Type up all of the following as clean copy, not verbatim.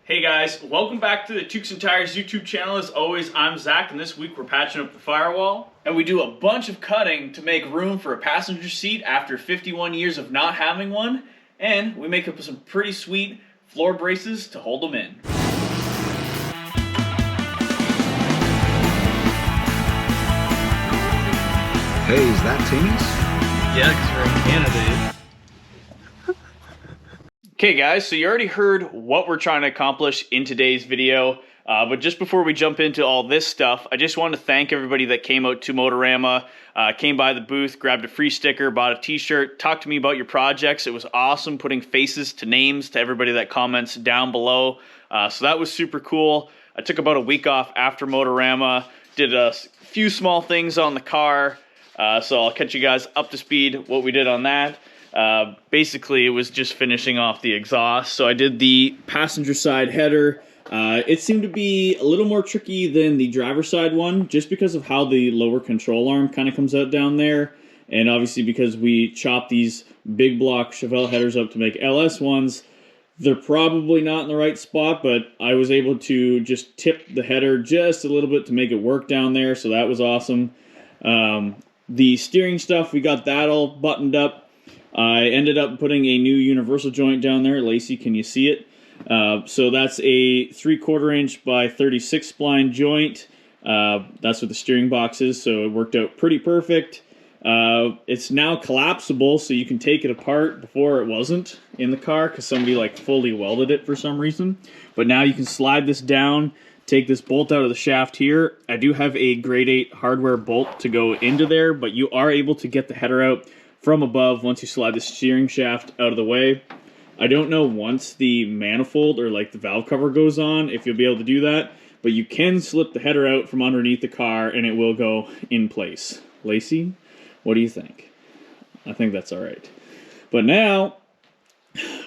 Hey guys, welcome back to the Tukes and Tires YouTube channel. As always, I'm Zach, and this week we're patching up the Firewall. And we do a bunch of cutting to make room for a passenger seat after 51 years of not having one. And we make up some pretty sweet floor braces to hold them in. Hey, is that Timmy's? Yeah, because we're in Canada, dude. Okay guys, so you already heard what we're trying to accomplish in today's video, but just before we jump into all this stuff, I just want to thank everybody that came out to Motorama, came by the booth, grabbed a free sticker, bought a t-shirt, talked to me about your projects. It was awesome putting faces to names to everybody that comments down below, so that was super cool. I took about a week off after Motorama, did a few small things on the car, so I'll catch you guys up to speed what we did on that. Basically, it was just finishing off the exhaust. So I did the passenger side header. It seemed to be a little more tricky than the driver side one, just because of how the lower control arm kind of comes out down there. And obviously because we chopped these big block Chevelle headers up to make LS ones, they're probably not in the right spot, but I was able to just tip the header just a little bit to make it work down there. So that was awesome. The steering stuff, we got that all buttoned up. I ended up putting a new universal joint down there. Lacey, can you see it? So that's a 3/4 inch by 36 spline joint. That's what the steering box is, so it worked out pretty perfect. It's now collapsible, so you can take it apart. Before it wasn't in the car because somebody like fully welded it for some reason. But now you can slide this down, take this bolt out of the shaft here. I do have a grade 8 hardware bolt to go into there, but you are able to get the header out from above once you slide the steering shaft out of the way. I don't know once the manifold or like the valve cover goes on if you'll be able to do that, but you can slip the header out from underneath the car and it will go in place. Lacey, what do you think? I think that's all right. But now,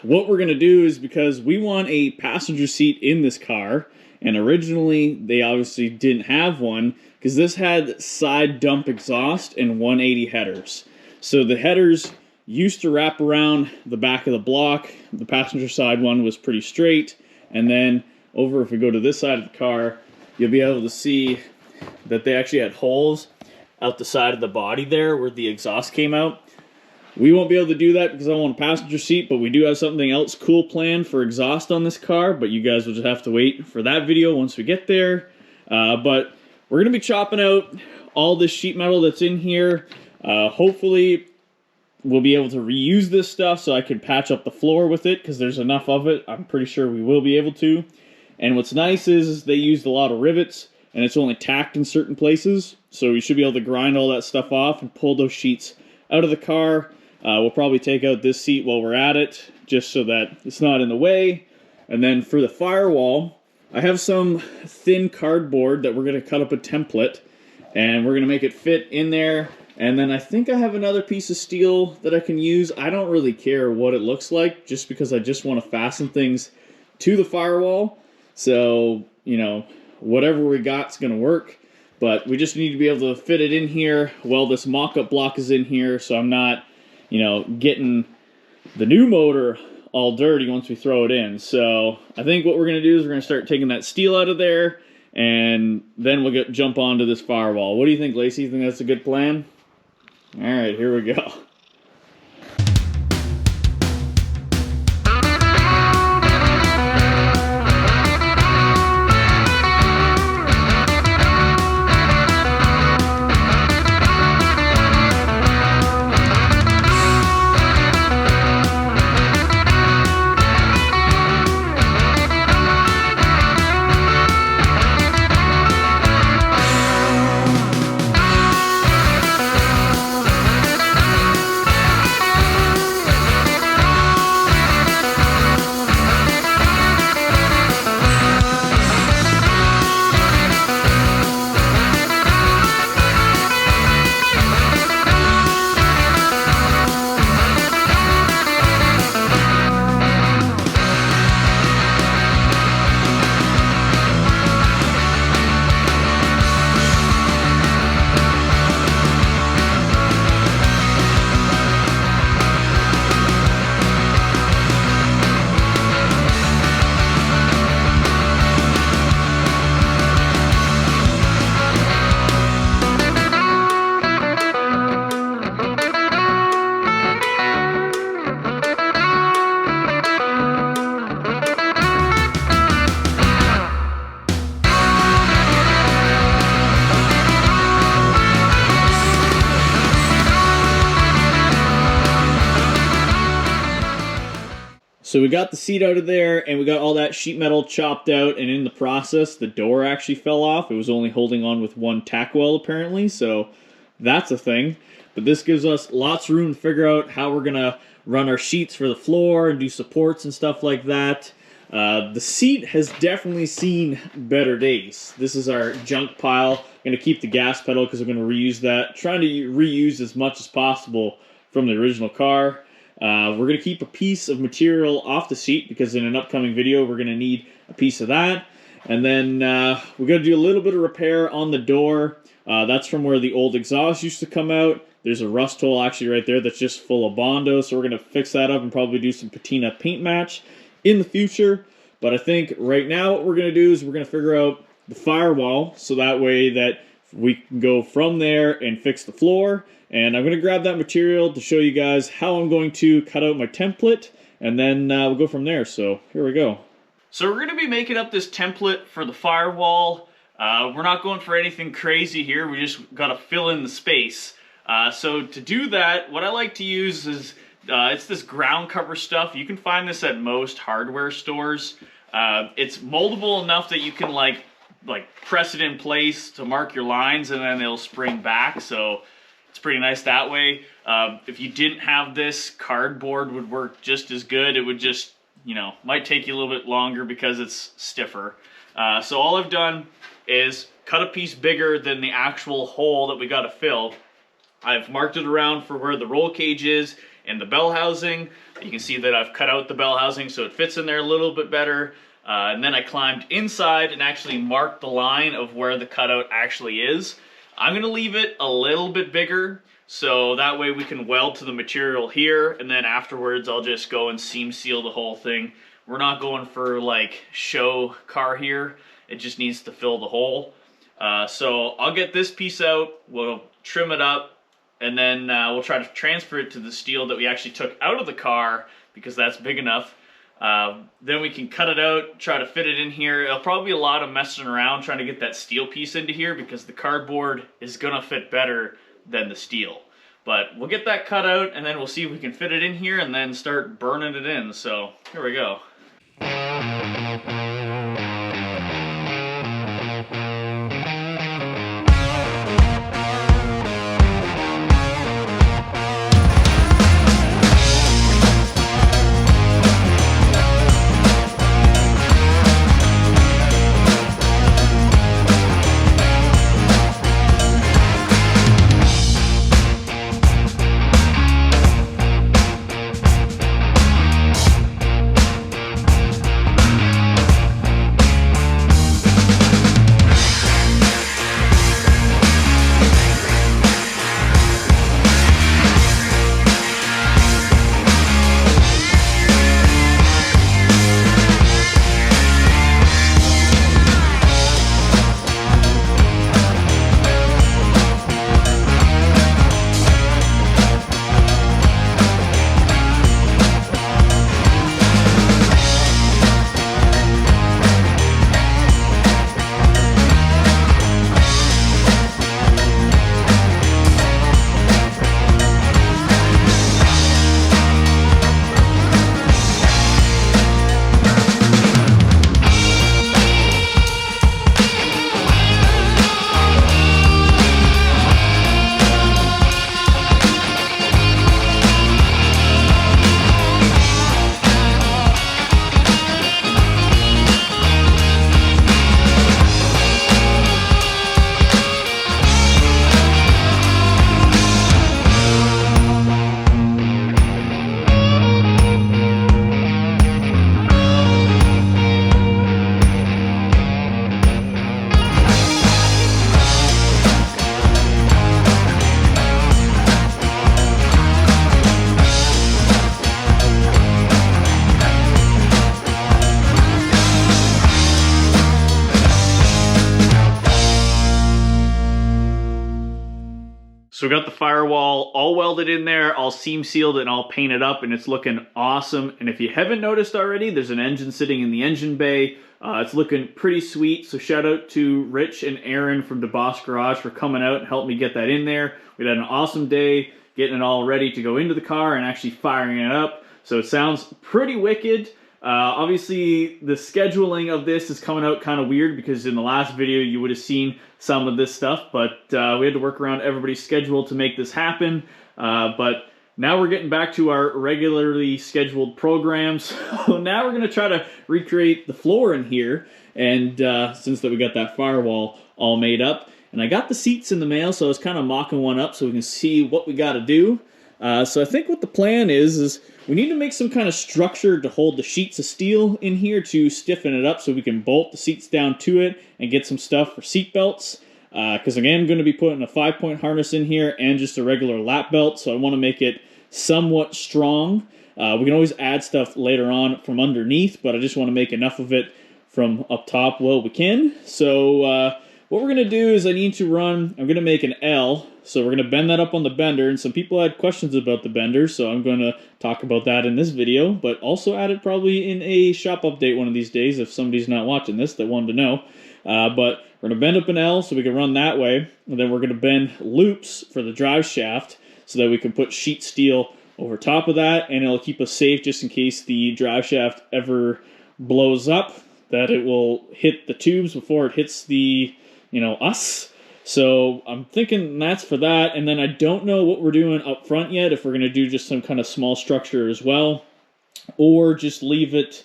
what we're gonna do is, because we want a passenger seat in this car, and originally they obviously didn't have one because this had side dump exhaust and 180 headers. So the headers used to wrap around the back of the block. The passenger side one was pretty straight. And then over, if we go to this side of the car, you'll be able to see that they actually had holes out the side of the body there where the exhaust came out. We won't be able to do that because I want a passenger seat, but we do have something else cool planned for exhaust on this car, but you guys will just have to wait for that video once we get there. But we're going to be chopping out all this sheet metal that's in here. Hopefully we'll be able to reuse this stuff so I can patch up the floor with it because there's enough of it. I'm pretty sure we will be able to. And what's nice is they used a lot of rivets and it's only tacked in certain places. So we should be able to grind all that stuff off and pull those sheets out of the car. We'll probably take out this seat while we're at it just so that it's not in the way. And then for the Firewall, I have some thin cardboard that we're going to cut up a template and we're going to make it fit in there. And then I think I have another piece of steel that I can use. I don't really care what it looks like, just because I just want to fasten things to the Firewall. So, you know, whatever we got's going to work. But we just need to be able to fit it in here while this mock-up block is in here, so I'm not, you know, getting the new motor all dirty once we throw it in. So I think what we're going to do is we're going to start taking that steel out of there, and then we'll jump onto this Firewall. What do you think, Lacey? You think that's a good plan? All right, here we go. So we got the seat out of there, and we got all that sheet metal chopped out, and in the process, the door actually fell off. It was only holding on with one tack weld, apparently, so that's a thing. But this gives us lots of room to figure out how we're going to run our sheets for the floor and do supports and stuff like that. The seat has definitely seen better days. This is our junk pile. I'm going to keep the gas pedal because I'm going to reuse that. Trying to reuse as much as possible from the original car. We're going to keep a piece of material off the seat because in an upcoming video we're going to need a piece of that. And then we're going to do a little bit of repair on the door. That's from where the old exhaust used to come out. There's a rust hole actually right there that's just full of Bondo, so we're going to fix that up and probably do some patina paint match in the future. But I think right now what we're going to do is we're going to figure out the firewall so that way that we can go from there and fix the floor. And I'm going to grab that material to show you guys how I'm going to cut out my template, and then we'll go from there. So here we go. So we're going to be making up this template for the firewall. We're not going for anything crazy here. We just got to fill in the space. So to do that, what I like to use is it's this ground cover stuff. You can find this at most hardware stores. It's moldable enough that you can like press it in place to mark your lines, and then it'll spring back. So it's pretty nice that way. If you didn't have this, cardboard would work just as good. It would just, might take you a little bit longer because it's stiffer. So all I've done is cut a piece bigger than the actual hole that we got to fill. I've marked it around for where the roll cage is and the bell housing. You can see that I've cut out the bell housing so it fits in there a little bit better. And then I climbed inside and actually marked the line of where the cutout actually is. I'm going to leave it a little bit bigger so that way we can weld to the material here, and then afterwards I'll just go and seam seal the whole thing. We're not going for like show car here. It just needs to fill the hole. So I'll get this piece out, we'll trim it up, and then we'll try to transfer it to the steel that we actually took out of the car because that's big enough. Then we can cut it out, try to fit it in here. It'll probably be a lot of messing around trying to get that steel piece into here because the cardboard is gonna fit better than the steel. But we'll get that cut out and then we'll see if we can fit it in here and then start burning it in. So here we go. So we got the firewall all welded in there, all seam sealed and all painted up, and it's looking awesome. And if you haven't noticed already, there's an engine sitting in the engine bay. It's looking pretty sweet. So shout out to Rich and Aaron from DeBoss Garage for coming out and helping me get that in there. We had an awesome day getting it all ready to go into the car and actually firing it up. So it sounds pretty wicked. Obviously, the scheduling of this is coming out kind of weird because in the last video you would have seen some of this stuff, but we had to work around everybody's schedule to make this happen. But now we're getting back to our regularly scheduled programs. So now we're going to try to recreate the floor in here, and since that we got that firewall all made up. And I got the seats in the mail, so I was kind of mocking one up so we can see what we got to do. So I think what the plan is we need to make some kind of structure to hold the sheets of steel in here to stiffen it up so we can bolt the seats down to it and get some stuff for seat belts. Because again, I'm going to be putting a 5-point harness in here and just a regular lap belt, so I want to make it somewhat strong. We can always add stuff later on from underneath, but I just want to make enough of it from up top while we can. So what we're going to do is I'm going to make an L, so we're going to bend that up on the bender, and some people had questions about the bender, so I'm going to talk about that in this video, but also add it probably in a shop update one of these days if somebody's not watching this that wanted to know. But we're going to bend up an L so we can run that way, and then we're going to bend loops for the drive shaft so that we can put sheet steel over top of that, and it'll keep us safe just in case the drive shaft ever blows up, that it will hit the tubes before it hits the us. So I'm thinking that's for that, and then I don't know what we're doing up front yet, if we're going to do just some kind of small structure as well, or just leave it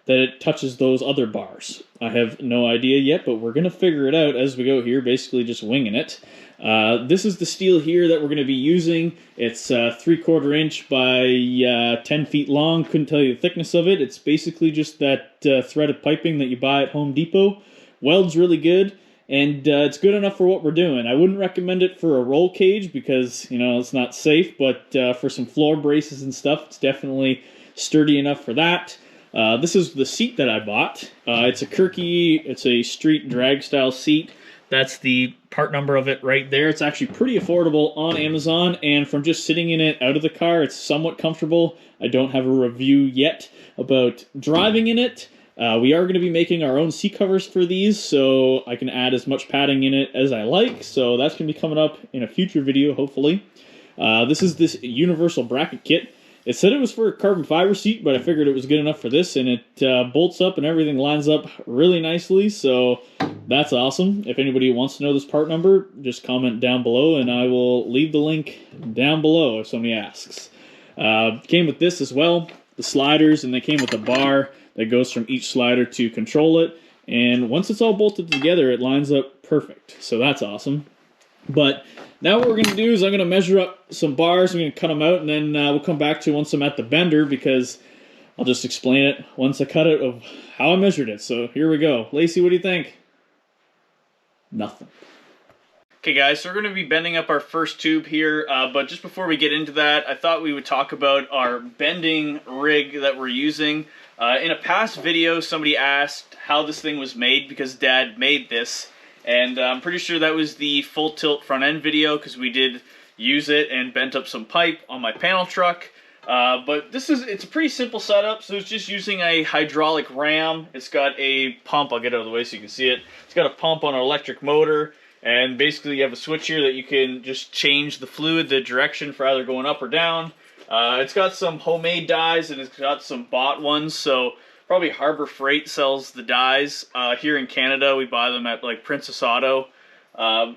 that it touches those other bars. I have no idea yet, but we're going to figure it out as we go here, basically just winging it. This is the steel here that we're going to be using. It's 3/4 inch by 10 feet long. Couldn't tell you the thickness of it. It's basically just that threaded piping that you buy at Home Depot. Welds really good. And it's good enough for what we're doing. I wouldn't recommend it for a roll cage because, it's not safe, but for some floor braces and stuff, it's definitely sturdy enough for that. This is the seat that I bought. It's a street drag style seat. That's the part number of it right there. It's actually pretty affordable on Amazon, and from just sitting in it out of the car, it's somewhat comfortable. I don't have a review yet about driving in it. We are going to be making our own seat covers for these, so I can add as much padding in it as I like, so that's going to be coming up in a future video, hopefully. This is this universal bracket kit. It said it was for a carbon fiber seat, but I figured it was good enough for this, and it bolts up and everything lines up really nicely, so that's awesome. If anybody wants to know this part number, just comment down below, and I will leave the link down below if somebody asks. Came with this as well, the sliders, and they came with a bar that goes from each slider to control it, and once it's all bolted together, it lines up perfect, so that's awesome. But now what we're going to do is I'm going to measure up some bars, I'm going to cut them out, and then we'll come back to once I'm at the bender, because I'll just explain it once I cut it of how I measured it. So here we go. Lacey, what do you think? Nothing. Okay guys, so we're going to be bending up our first tube here, but just before we get into that, I thought we would talk about our bending rig that we're using. In a past video, somebody asked how this thing was made because Dad made this, and I'm pretty sure that was the full tilt front end video because we did use it and bent up some pipe on my panel truck. But it's a pretty simple setup, so it's just using a hydraulic ram. It's got a pump, I'll get out of the way so you can see it. It's got a pump on an electric motor, and basically you have a switch here that you can just change the fluid, the direction for either going up or down. It's got some homemade dies and it's got some bought ones, so probably Harbor Freight sells the dies. Here in Canada we buy them at like Princess Auto.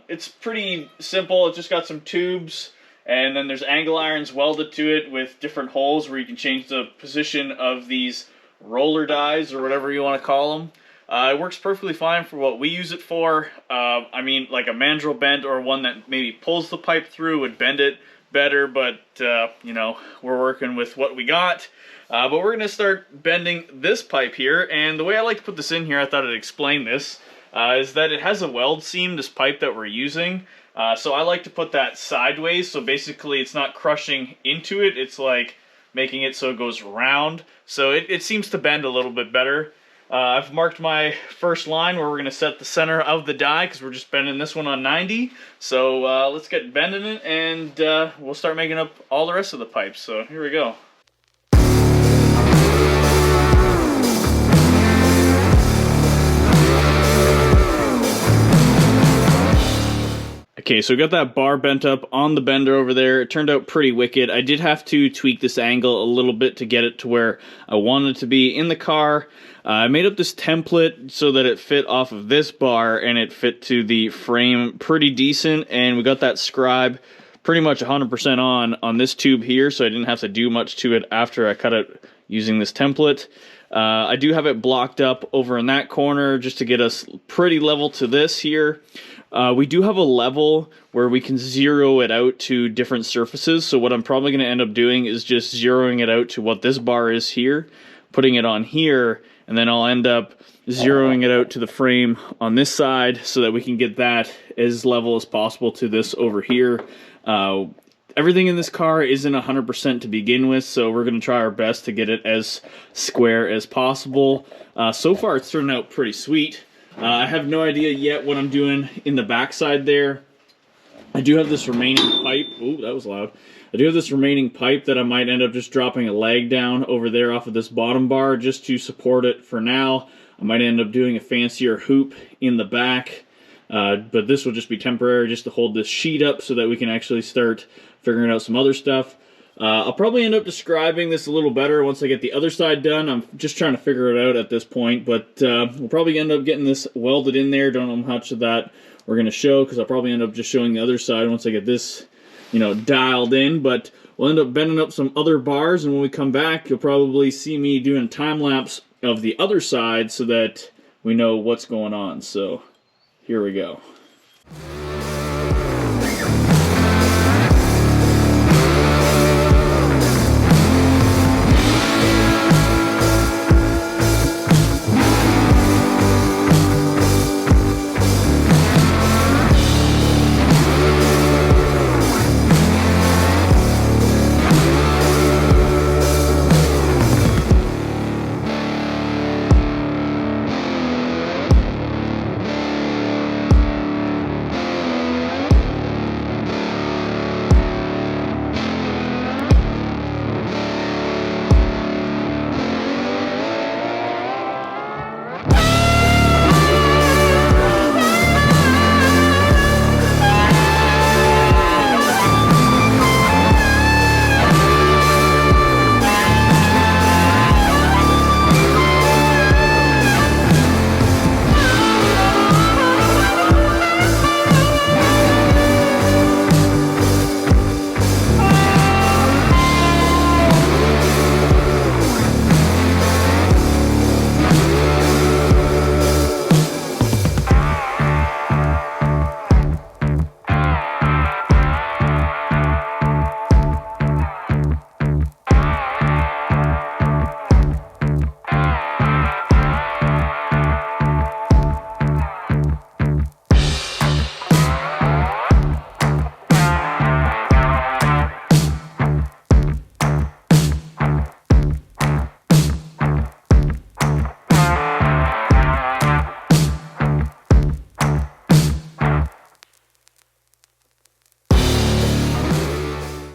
It's pretty simple. It's just got some tubes, and then there's angle irons welded to it with different holes where you can change the position of these roller dies or whatever you want to call them. It works perfectly fine for what we use it for. I mean, like a mandrel bend or one that maybe pulls the pipe through would bend it better, but we're working with what we got. But we're going to start bending this pipe here, and the way I like to put this in here, I thought I'd explain this, is that it has a weld seam, this pipe that we're using. So I like to put that sideways, so basically it's not crushing into it, it's like making it so it goes round. So it seems to bend a little bit better. I've marked my first line where we're going to set the center of the die because we're just bending this one on 90. So let's get bending it, and we'll start making up all the rest of the pipes. So here we go. I Okay, so we got that bar bent up on the bender over there. It turned out pretty wicked. I did have to tweak this angle a little bit to get it to where I wanted it to be in the car. I made up this template so that it fit off of this bar and it fit to the frame pretty decent, and we got that scribe pretty much 100% on this tube here, so I didn't have to do much to it after I cut it using this template. I do have it blocked up over in that corner just to get us pretty level to this here. We do have a level where we can zero it out to different surfaces, so what I'm probably going to end up doing is just zeroing it out to what this bar is here, putting it on here, and then I'll end up zeroing it out to the frame on this side so that we can get that as level as possible to this over here. Everything in this car isn't 100% to begin with, so we're going to try our best to get it as square as possible. So far it's turned out pretty sweet. I have no idea yet what I'm doing in the backside there. I do have this remaining pipe. Ooh, that was loud. I do have this remaining pipe that I might end up just dropping a leg down over there off of this bottom bar just to support it for now. I might end up doing a fancier hoop in the back, but this will just be temporary just to hold this sheet up so that we can actually start figuring out some other stuff. I'll probably end up describing this a little better once I get the other side done. I'm just trying to figure it out at this point, but we'll probably end up getting this welded in there. Don't know how much of that we're going to show because I'll probably end up just showing the other side once I get this, you know, dialed in. But we'll end up bending up some other bars, and when we come back, you'll probably see me doing a time lapse of the other side so that we know what's going on. So here we go.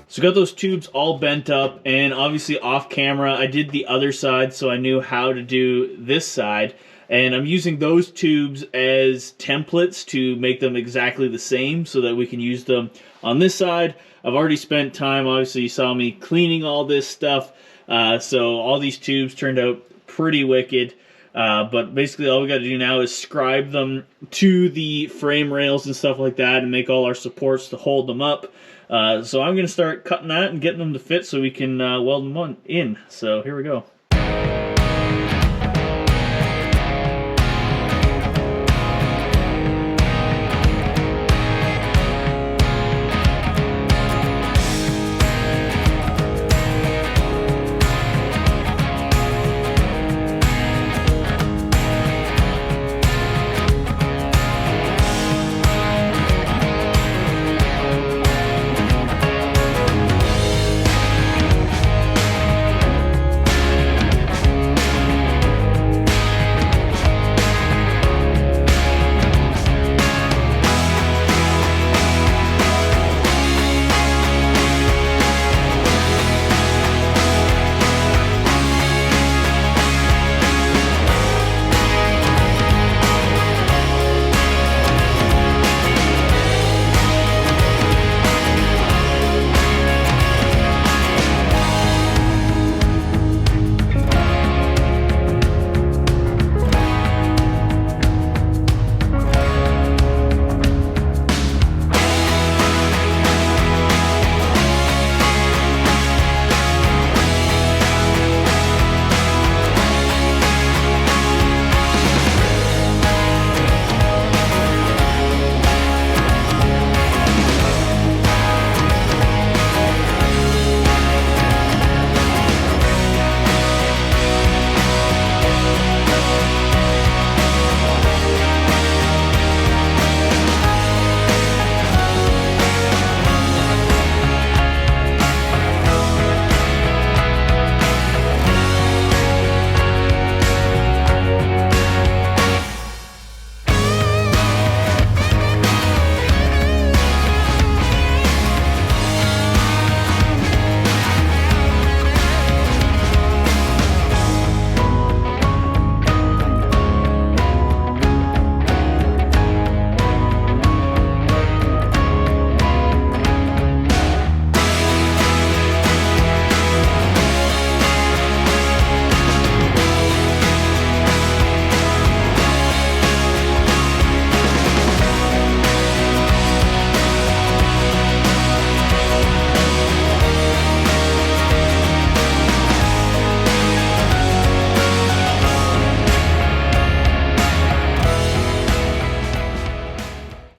So got those tubes all bent up, and obviously off camera I did the other side so I knew how to do this side, and I'm using those tubes as templates to make them exactly the same so that we can use them on this side. I've already spent time, obviously you saw me cleaning all this stuff, so all these tubes turned out pretty wicked. But basically all we got to do now is scribe them to the frame rails and stuff like that and make all our supports to hold them up. So I'm going to start cutting that and getting them to fit so we can weld them in. So here we go.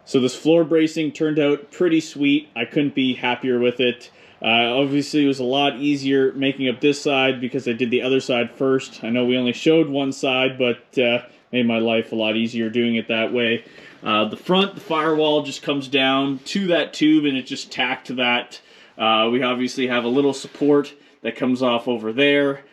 So this floor bracing turned out pretty sweet. I couldn't be happier with it. Obviously, it was a lot easier making up this side because I did the other side first. I know we only showed one side, but made my life a lot easier doing it that way. The front, the firewall just comes down to that tube and it's just tacked to that. We obviously have a little support that comes off over there.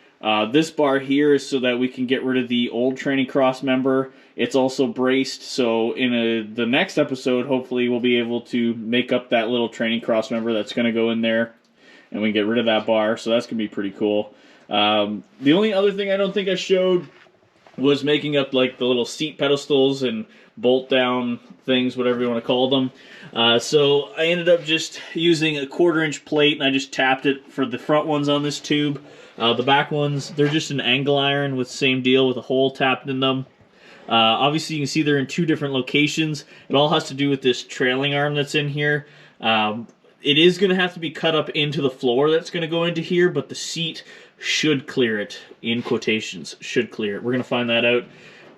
This bar here is so that we can get rid of the old tranny cross member. It's also braced, so in the next episode, hopefully we'll be able to make up that little tranny cross member that's going to go in there, and we can get rid of that bar, so that's going to be pretty cool. The only other thing I don't think I showed was making up like the little seat pedestals and bolt down things, whatever you want to call them. So I ended up just using a 1/4-inch plate, and I just tapped it for the front ones on this tube. The back ones, they're just an angle iron with the same deal with a hole tapped in them. Obviously you can see they're in 2 different locations. It all has to do with this trailing arm that's in here. It is going to have to be cut up into the floor that's going to go into here, but the seat should clear it, in quotations, should clear it. We're going to find that out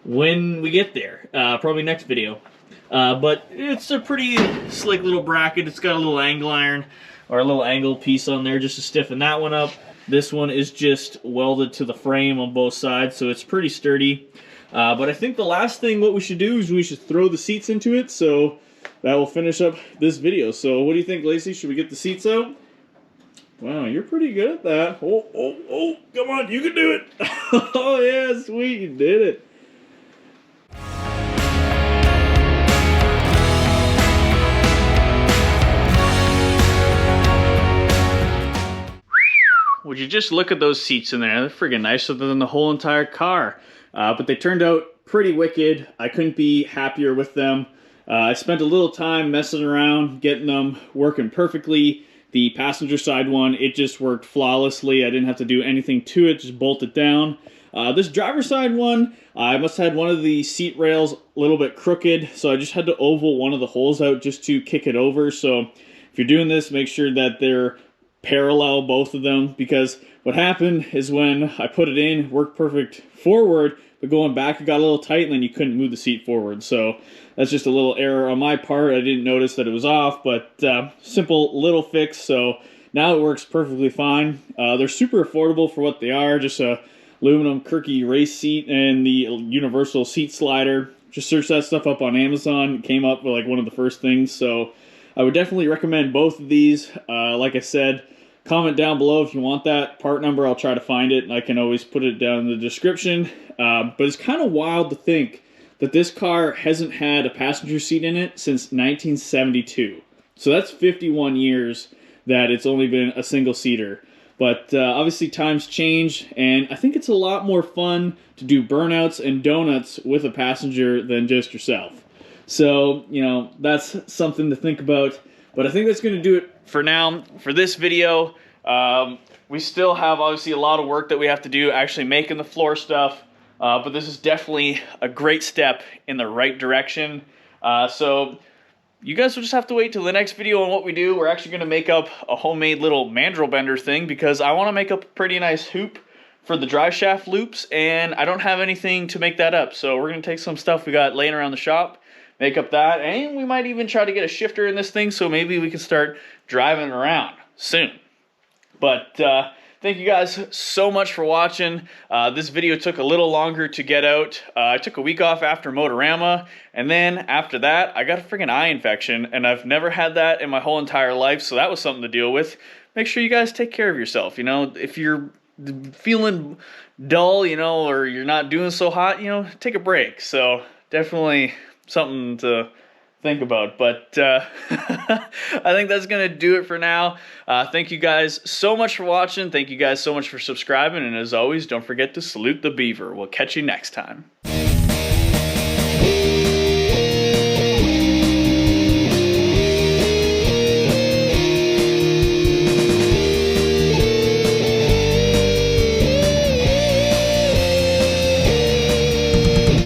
when we get there, probably next video. But it's a pretty slick little bracket. It's got a little angle iron, or a little angle piece on there just to stiffen that one up. This one is just welded to the frame on both sides, so it's pretty sturdy. But I think the last thing what we should do is we should throw the seats into it, so that will finish up this video. So what do you think, Lacey? Should we get the seats out? Wow, you're pretty good at that. Oh, come on, you can do it. Oh yeah, sweet, you did it. Would you just look at those seats in there? They're friggin' nicer than the whole entire car. But they turned out pretty wicked. I couldn't be happier with them. I spent a little time messing around, getting them working perfectly. The passenger side one, it just worked flawlessly. I didn't have to do anything to it, just bolt it down. This driver's side one, I must have had one of the seat rails a little bit crooked, so I just had to oval one of the holes out just to kick it over. So if you're doing this, make sure that they're parallel, both of them, because what happened is when I put it in, it worked perfect forward, but going back it got a little tight and then you couldn't move the seat forward. So that's just a little error on my part. I didn't notice that it was off, but simple little fix. So now it works perfectly fine. They're super affordable for what they are, just a aluminum Kirky race seat and the universal seat slider. Just search that stuff up on Amazon. It came up with like one of the first things, so I would definitely recommend both of these. Like I said, comment down below if you want that part number. I'll try to find it, and I can always put it down in the description. But it's kind of wild to think that this car hasn't had a passenger seat in it since 1972. So that's 51 years that it's only been a single-seater. But obviously times change, and I think it's a lot more fun to do burnouts and donuts with a passenger than just yourself. So, you know, that's something to think about. But I think that's going to do it for now, for this video. We still have, obviously, a lot of work that we have to do actually making the floor stuff. But this is definitely a great step in the right direction. So you guys will just have to wait till the next video on what we do. We're actually going to make up a homemade little mandrel bender thing because I want to make up a pretty nice hoop for the drive shaft loops, and I don't have anything to make that up. So we're going to take some stuff we got laying around the shop, make up that, and we might even try to get a shifter in this thing so maybe we can start driving around soon. But thank you guys so much for watching. This video took a little longer to get out. I took a week off after Motorama, and then after that, I got a freaking eye infection, and I've never had that in my whole entire life, so that was something to deal with. Make sure you guys take care of yourself. You know, if you're feeling dull, you know, or you're not doing so hot, you know, take a break. So definitely something to think about. But I think that's going to do it for now. Thank you guys so much for watching. Thank you guys so much for subscribing. And as always, don't forget to salute the beaver. We'll catch you next time.